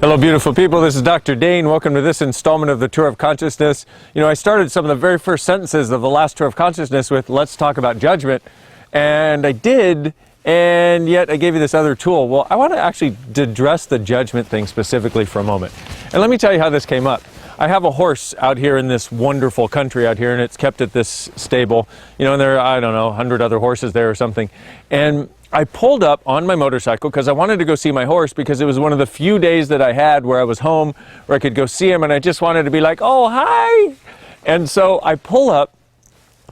Hello beautiful people, this is Dr. Dain. Welcome to this installment of the Tour of Consciousness. You know, I started some of the very first sentences of the last Tour of Consciousness with let's talk about judgment, and I did, and yet I gave you this other tool. Well, I want to actually address the judgment thing specifically for a moment. And let me tell you how this came up. I have a horse out here in this wonderful country out here, and it's kept at this stable. You know, and there are, I don't know, 100 other horses there or something. And I pulled up on my motorcycle because I wanted to go see my horse, because it was one of the few days that I had where I was home, where I could go see him, and I just wanted to be like, oh, hi! And so I pull up,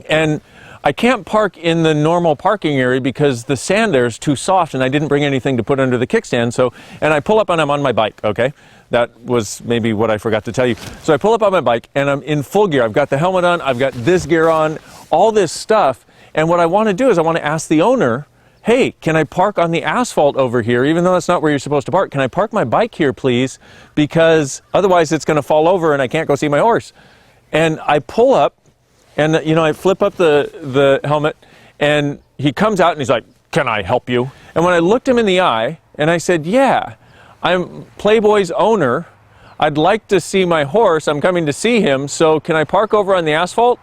and I can't park in the normal parking area because the sand there is too soft, and I didn't bring anything to put under the kickstand. So, and I pull up and I'm on my bike, okay? That was maybe what I forgot to tell you. So I pull up on my bike and I'm in full gear. I've got the helmet on, I've got this gear on, all this stuff. And what I want to do is I want to ask the owner, hey, can I park on the asphalt over here, even though that's not where you're supposed to park? Can I park my bike here, please? Because otherwise it's going to fall over and I can't go see my horse. And I pull up and, you know, I flip up the helmet, and he comes out and he's like, can I help you? And when I looked him in the eye and I said, yeah, I'm Playboy's owner. I'd like to see my horse. I'm coming to see him. So can I park over on the asphalt?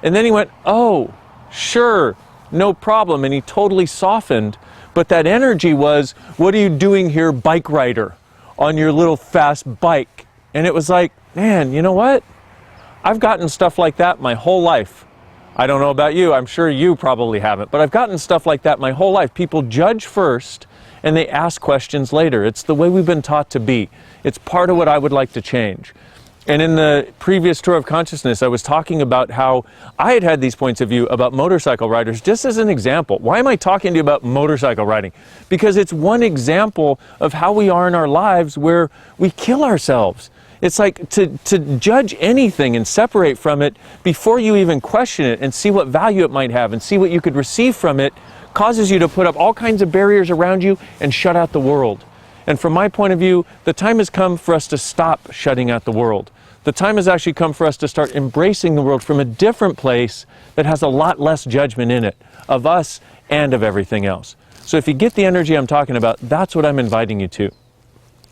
And then he went, oh, sure, no problem. And he totally softened. But that energy was, what are you doing here, bike rider, on your little fast bike? And it was like, man, you know what? I've gotten stuff like that my whole life. I don't know about you. I'm sure you probably haven't. But I've gotten stuff like that my whole life. People judge first, and they ask questions later. It's the way we've been taught to be. It's part of what I would like to change. And in the previous Tour of Consciousness, I was talking about how I had these points of view about motorcycle riders, just as an example. Why am I talking to you about motorcycle riding? Because it's one example of how we are in our lives where we kill ourselves. It's like to judge anything and separate from it before you even question it and see what value it might have and see what you could receive from it, causes you to put up all kinds of barriers around you and shut out the world. And from my point of view, the time has come for us to stop shutting out the world. The time has actually come for us to start embracing the world from a different place that has a lot less judgment in it, of us and of everything else. So if you get the energy I'm talking about, that's what I'm inviting you to.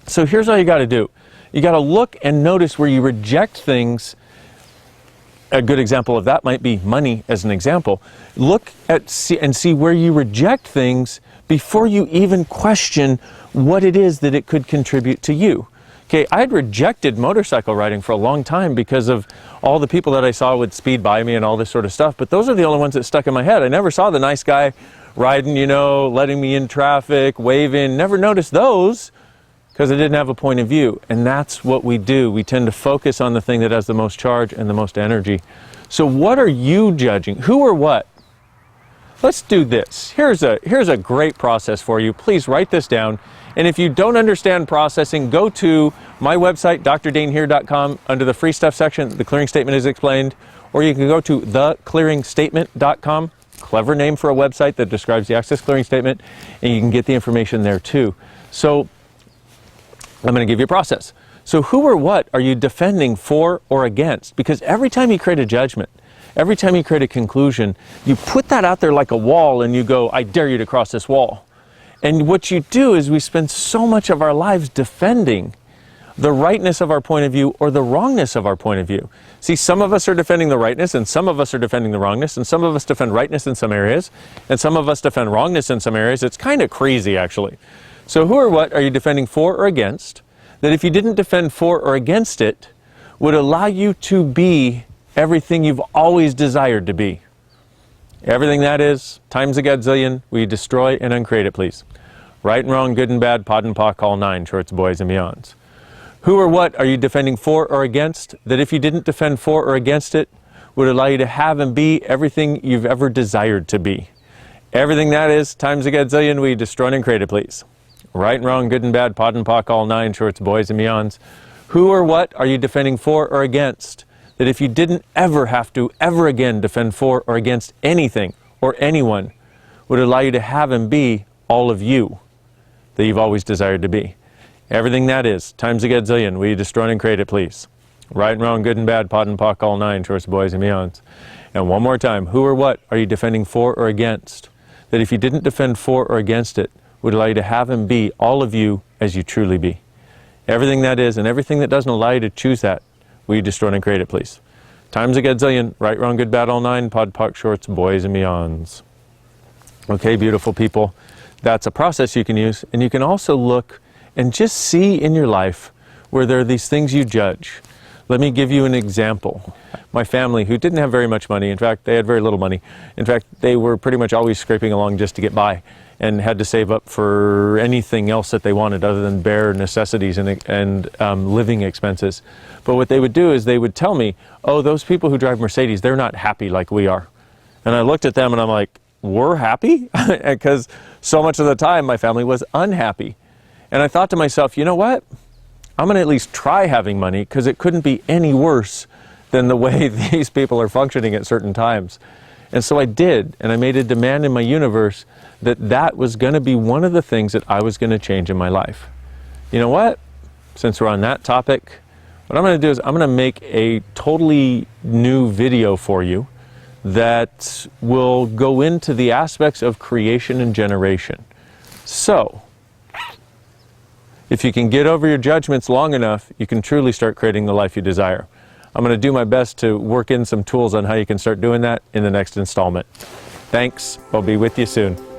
So here's all you got to do. You got to look and notice where you reject things. A good example of that might be money, as an example. Look at and see where you reject things before you even question what it is that it could contribute to you. Okay, I had rejected motorcycle riding for a long time because of all the people that I saw would speed by me and all this sort of stuff, but those are the only ones that stuck in my head. I never saw the nice guy riding, you know, letting me in traffic, waving, never noticed those, because I didn't have a point of view. And that's what we do. We tend to focus on the thing that has the most charge and the most energy. So what are you judging? Who or what? Let's do this. Here's a great process for you. Please write this down. And if you don't understand processing, go to my website, drdainheer.com. Under the free stuff section, the clearing statement is explained. Or you can go to theclearingstatement.com. Clever name for a website that describes the Access Clearing Statement. And you can get the information there too. So I'm going to give you a process. So who or what are you defending for or against? Because every time you create a judgment, every time you create a conclusion, you put that out there like a wall and you go, I dare you to cross this wall. And what you do is we spend so much of our lives defending the rightness of our point of view or the wrongness of our point of view. See, some of us are defending the rightness and some of us are defending the wrongness, and some of us defend rightness in some areas and some of us defend wrongness in some areas. It's kind of crazy, actually. So who or what are you defending for or against, that if you didn't defend for or against it, would allow you to be everything you've always desired to be? Everything that is, times a gazillion, we destroy and uncreate it, please. Right and wrong, good and bad, pod and pock, all nine, shorts, boys, and beyonds. Who or what are you defending for or against, that if you didn't defend for or against it, would allow you to have and be everything you've ever desired to be? Everything that is, times a gazillion, we destroy and uncreate it, please. Right and wrong, good and bad, pod and pock, all nine, shorts, boys, and beyonds. Who or what are you defending for or against, that if you didn't ever have to ever again defend for or against anything or anyone, would allow you to have and be all of you that you've always desired to be? Everything that is, times a gazillion, we destroy and create it, please. Right and wrong, good and bad, pod and pock, all nine, shorts, boys, and beyonds. And one more time, who or what are you defending for or against, that if you didn't defend for or against it, would allow you to have and be all of you as you truly be? Everything that is and everything that doesn't allow you to choose that, will you destroy and create it, please? Times a gazillion, right, wrong, good, bad, all nine, pod, poc, shorts, boys and beyonds. Okay, beautiful people. That's a process you can use, and you can also look and just see in your life where there are these things you judge. Let me give you an example. My family, who didn't have very much money, in fact, they had very little money. In fact, they were pretty much always scraping along just to get by and had to save up for anything else that they wanted other than bare necessities and living expenses. But what they would do is they would tell me, oh, those people who drive Mercedes, they're not happy like we are. And I looked at them and I'm like, we're happy? Because so much of the time my family was unhappy. And I thought to myself, you know what? I'm going to at least try having money, because it couldn't be any worse than the way these people are functioning at certain times. And so I did, and I made a demand in my universe that that was going to be one of the things that I was going to change in my life. You know what? Since we're on that topic, what I'm going to do is I'm going to make a totally new video for you that will go into the aspects of creation and generation. So, if you can get over your judgments long enough, you can truly start creating the life you desire. I'm going to do my best to work in some tools on how you can start doing that in the next installment. Thanks. I'll be with you soon.